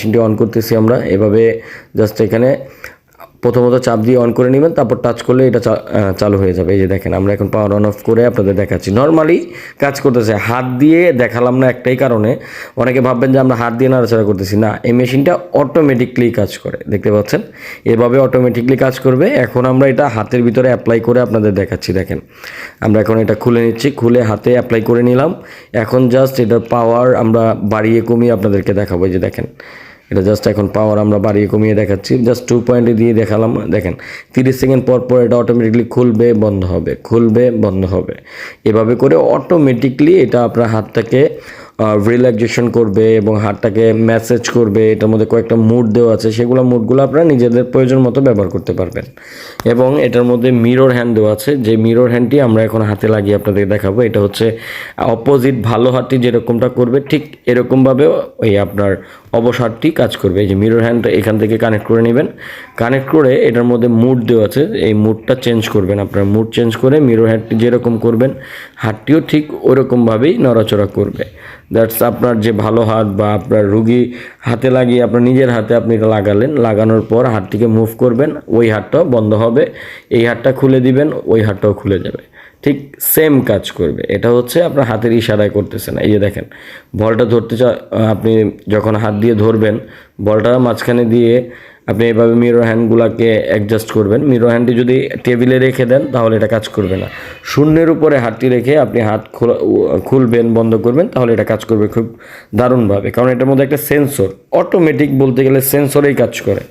মেশিনটি অন করতেছি আমরা। এভাবে জাস্ট এখানে প্রথমত চাপ দিয়ে অন করে নেবেন, তারপর টাচ করলে এটা চালু হয়ে যাবে। এই যে দেখেন আমরা এখন পাওয়ার অন অফ করে আপনাদের দেখাচ্ছি। নর্মালি কাজ করতেছে, হাত দিয়ে দেখালাম না একটাই কারণে, অনেকে ভাববেন যে আমরা হাত দিয়ে নাড়াচাড়া করতেছি না, এই মেশিনটা অটোমেটিকলি কাজ করে, দেখতে পাচ্ছেন এভাবে অটোমেটিকলি কাজ করবে। এখন আমরা এটা হাতের ভিতরে অ্যাপ্লাই করে আপনাদের দেখাচ্ছি। দেখেন আমরা এখন এটা খুলে নিচ্ছি, খুলে হাতে অ্যাপ্লাই করে নিলাম। এখন জাস্ট এটার পাওয়ার আমরা বাড়িয়ে কমিয়ে আপনাদেরকে দেখাবো। এই যে দেখেন এটা জাস্ট এখন পাওয়ার আমরা বাড়িয়ে কমিয়ে দেখাচ্ছি, জাস্ট 2 পয়েন্টে দিয়ে দেখালাম। দেখেন 30 সেকেন্ড পর পর এটা অটোমেটিকলি খুলবে বন্ধ হবে, খুলবে বন্ধ হবে। এভাবে করে অটোমেটিকলি এটা আপনার হাতটাকে রিল্যাক্সেশন করবে এবং হাতটাকে ম্যাসেজ করবে। এটার মধ্যে কয়েকটা মুড দেওয়া আছে, সেগুলো মুডগুলো আপনারা নিজেদের প্রয়োজন মতো ব্যবহার করতে পারবেন। এবং এটার মধ্যে মিরর হ্যান্ড দেওয়া আছে, যে মিরর হ্যান্ডটি আমরা এখন হাতে লাগিয়ে আপনাদের দেখাবো। এটা হচ্ছে অপোজিট ভালো হাতটি যেরকমটা করবে ঠিক এরকমভাবে ওই আপনার অবশ হাতটি কাজ করবে। এই যে মিরর হ্যান্ড এখান থেকে কানেক্ট করে নেবেন, কানেক্ট করে এটার মধ্যে মুড দেওয়া আছে, এই মুডটা চেঞ্জ করবেন। আপনার মুড চেঞ্জ করে মিরর হ্যান্ডটি যেরকম করবেন হাতটিও ঠিক ওরকমভাবেই নড়াচড়া করবে। দ্যাটস আপনার যে ভালো হাত বা আপনার রুগী হাতে লাগিয়ে আপনার নিজের হাতে আপনি এটা লাগালেন, লাগানোর পর হাতটিকে মুভ করবেন, ওই হাতটাও বন্ধ হবে, এই হাতটা খুলে দিবেন, ওই হাতটাও খুলে যাবে, ঠিক সেম কাজ করবে। এটা হচ্ছে আপনার হাতের ইশারায় করতেছে না। এই যে দেখেন বলটা ধরতে আপনি যখন হাত দিয়ে ধরবেন, বলটা মাঝখানে দিয়ে আপনি এভাবে মিরর হ্যান্ডগুলোকে অ্যাডজাস্ট করবেন। মিরর হ্যান্ডটি যদি টেবিলে রেখে দেন তাহলে এটা কাজ করবে না। শূন্যের উপরে হাতটি রেখে আপনি হাত খুলবেন বন্ধ করবেন, তাহলে এটা কাজ করবে খুব দারুণভাবে, কারণ এটার মধ্যে একটা সেন্সর, অটোমেটিক বলতে গেলে সেন্সরেই কাজ করে।